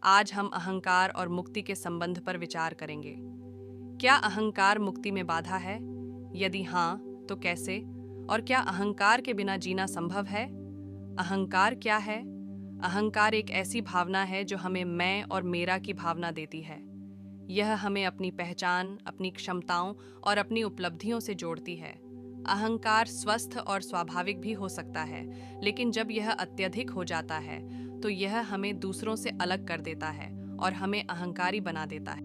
आज हम अहंकार और मुक्ति के संबंध पर विचार करेंगे। क्या अहंकार मुक्ति में बाधा है? यदि हाँ, तो कैसे? और क्या अहंकार के बिना जीना संभव है? अहंकार क्या है? अहंकार एक ऐसी भावना है जो हमें मैं और मेरा की भावना देती है। यह हमें अपनी पहचान, अपनी क्षमताओं और अपनी उपलब्धियों से जोड़ती है। अहंकार स्वस्थ और स्वाभाविक भी हो सकता है, लेकिन जब यह अत्यधिक हो जाता है, तो यह हमें दूसरों से अलग कर देता है और हमें अहंकारी बना देता है।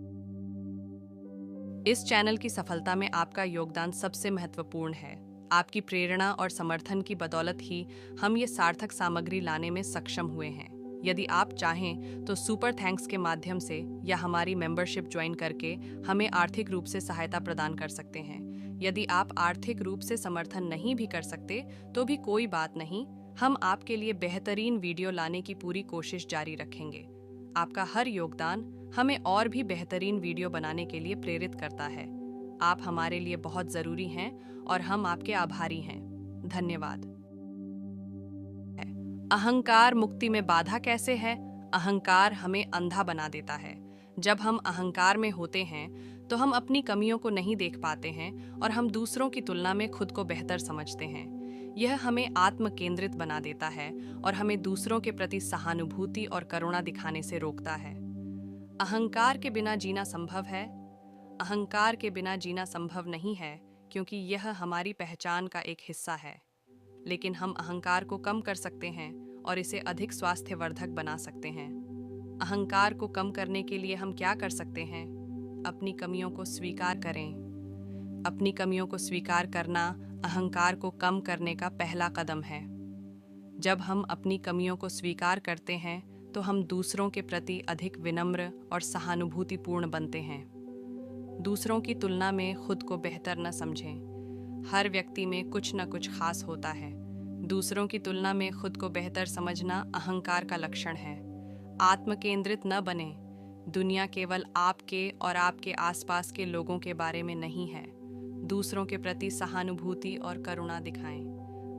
इस चैनल की सफलता में आपका योगदान सबसे महत्वपूर्ण है। आपकी प्रेरणा और समर्थन की बदौलत ही हम ये सार्थक सामग्री लाने में सक्षम हुए हैं। यदि आप चाहें तो सुपर थैंक्स के माध्यम से या हमारी मेंबरशिप ज्वाइन करके हमें आर्थिक रूप से सहायता प्रदान कर सकते हैं। यदि आप आर्थिक रूप से समर्थन नहीं भी कर सकते तो भी कोई बात नहीं, हम आपके लिए बेहतरीन वीडियो लाने की पूरी कोशिश जारी रखेंगे। आपका हर योगदान हमें और भी बेहतरीन वीडियो बनाने के लिए प्रेरित करता है। आप हमारे लिए बहुत ज़रूरी हैं और हम आपके आभारी हैं। धन्यवाद। अहंकार मुक्ति में बाधा कैसे है? अहंकार हमें अंधा बना देता है। जब हम अहंकार में होते हैं तो हम अपनी कमियों को नहीं देख पाते हैं और हम दूसरों की तुलना में खुद को बेहतर समझते हैं। यह हमें आत्म केंद्रित बना देता है और हमें दूसरों के प्रति सहानुभूति और करुणा दिखाने से रोकता है। अहंकार के बिना जीना संभव है? अहंकार के बिना जीना संभव नहीं है, क्योंकि यह हमारी पहचान का एक हिस्सा है। लेकिन हम अहंकार को कम कर सकते हैं और इसे अधिक स्वास्थ्यवर्धक बना सकते हैं। अहंकार को कम करने के लिए हम क्या कर सकते हैं? अपनी कमियों को स्वीकार करें। अपनी कमियों को स्वीकार करना अहंकार को कम करने का पहला कदम है। जब हम अपनी कमियों को स्वीकार करते हैं तो हम दूसरों के प्रति अधिक विनम्र और सहानुभूतिपूर्ण बनते हैं। दूसरों की तुलना में खुद को बेहतर न समझें। हर व्यक्ति में कुछ न कुछ खास होता है। दूसरों की तुलना में खुद को बेहतर समझना अहंकार का लक्षण है। आत्म केंद्रित न बने। दुनिया केवल आपके और आपके आसपास के लोगों के बारे में नहीं है। दूसरों के प्रति सहानुभूति और करुणा दिखाएं।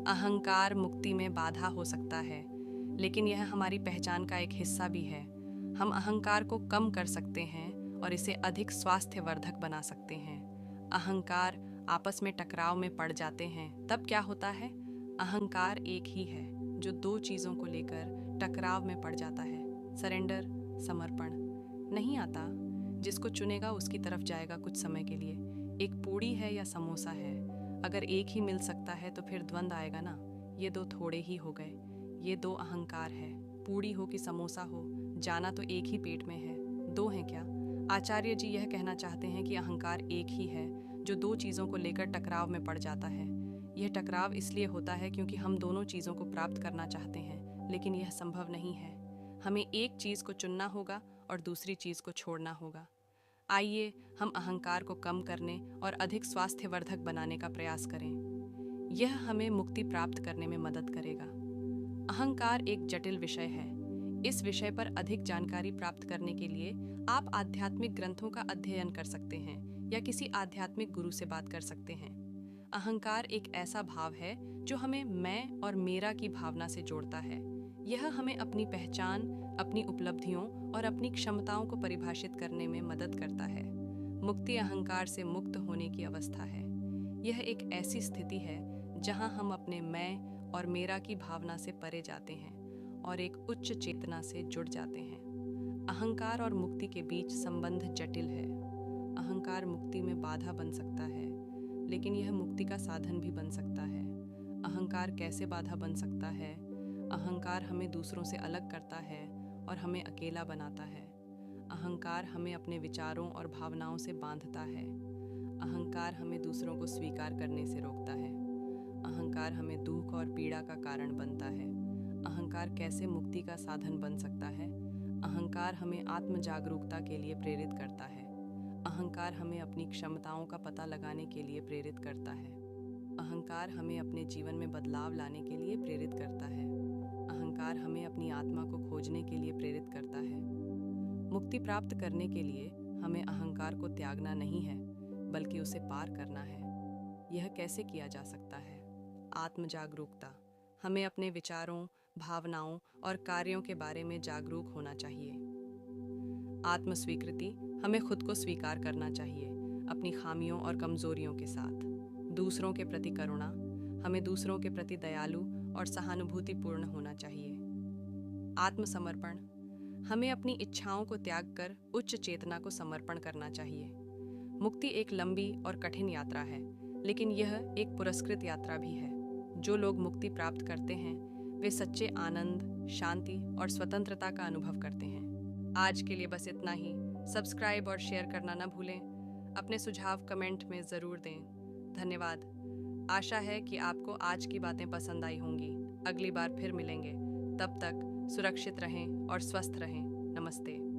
अहंकार मुक्ति में बाधा हो सकता है, लेकिन यह हमारी पहचान का एक हिस्सा भी है। हम अहंकार को कम कर सकते हैं और इसे अधिक स्वास्थ्यवर्धक बना सकते हैं। अहंकार आपस में टकराव में पड़ जाते हैं, तब क्या होता है? अहंकार एक ही है जो दो चीज़ों को लेकर टकराव में पड़ जाता है। सरेंडर, समर्पण नहीं आता। जिसको चुनेगा उसकी तरफ जाएगा कुछ समय के लिए। एक पूड़ी है या समोसा है, अगर एक ही मिल सकता है तो फिर द्वंद्व आएगा ना। ये दो थोड़े ही हो गए। ये दो अहंकार है। पूड़ी हो कि समोसा हो, जाना तो एक ही पेट में है। दो हैं क्या? आचार्य जी यह कहना चाहते हैं कि अहंकार एक ही है जो दो चीज़ों को लेकर टकराव में पड़ जाता है। यह टकराव इसलिए होता है क्योंकि हम दोनों चीज़ों को प्राप्त करना चाहते हैं, लेकिन यह संभव नहीं है। हमें एक चीज़ को चुनना होगा और दूसरी चीज़ को छोड़ना होगा। आइए हम अहंकार को कम करने और अधिक स्वास्थ्यवर्धक बनाने का प्रयास करें। यह हमें मुक्ति प्राप्त करने में मदद करेगा। अहंकार एक जटिल विषय है। इस विषय पर अधिक जानकारी प्राप्त करने के लिए आप आध्यात्मिक ग्रंथों का अध्ययन कर सकते हैं या किसी आध्यात्मिक गुरु से बात कर सकते हैं। अहंकार एक ऐसा भाव है जो हमें मैं और मेरा की भावना से जोड़ता है। यह हमें अपनी पहचान, अपनी उपलब्धियों और अपनी क्षमताओं को परिभाषित करने में मदद करता है। मुक्ति अहंकार से मुक्त होने की अवस्था है। यह एक ऐसी स्थिति है जहां हम अपने मैं और मेरा की भावना से परे जाते हैं और एक उच्च चेतना से जुड़ जाते हैं। अहंकार और मुक्ति के बीच संबंध जटिल है। अहंकार मुक्ति में बाधा बन सकता है, लेकिन यह मुक्ति का साधन भी बन सकता है। अहंकार कैसे बाधा बन सकता है? अहंकार हमें दूसरों से अलग करता है और हमें अकेला बनाता है। अहंकार हमें अपने विचारों और भावनाओं से बांधता है। अहंकार हमें दूसरों को स्वीकार करने से रोकता है। अहंकार हमें दुख और पीड़ा का कारण बनता है। अहंकार कैसे मुक्ति का साधन बन सकता है? अहंकार हमें आत्म जागरूकता के लिए प्रेरित करता है। अहंकार हमें अपनी क्षमताओं का पता लगाने के लिए प्रेरित करता है। अहंकार हमें अपने जीवन में बदलाव लाने के लिए प्रेरित करता है। अहंकार हमें अपनी आत्मा को खोजने के लिए प्रेरित करता है। मुक्ति प्राप्त करने के लिए हमें अहंकार को त्यागना नहीं है, बल्कि उसे पार करना है। यह कैसे किया जा सकता है? आत्म जागरूकता। हमें अपने विचारों, भावनाओं और कार्यों के बारे में जागरूक होना चाहिए। आत्म स्वीकृति, हमें खुद को स्वीकार करना चाहिए, अपनी खामियों और कमजोरियों के साथ। दूसरों के प्रति करुणा, हमें दूसरों के प्रति दयालु और सहानुभूतिपूर्ण होना चाहिए। आत्मसमर्पण, हमें अपनी इच्छाओं को त्याग कर उच्च चेतना को समर्पण करना चाहिए। मुक्ति एक लंबी और कठिन यात्रा है, लेकिन यह एक पुरस्कृत यात्रा भी है। जो लोग मुक्ति प्राप्त करते हैं वे सच्चे आनंद, शांति और स्वतंत्रता का अनुभव करते हैं। आज के लिए बस इतना ही। सब्सक्राइब और शेयर करना न भूलें। अपने सुझाव कमेंट में ज़रूर दें। धन्यवाद। आशा है कि आपको आज की बातें पसंद आई होंगी। अगली बार फिर मिलेंगे। तब तक सुरक्षित रहें और स्वस्थ रहें। नमस्ते।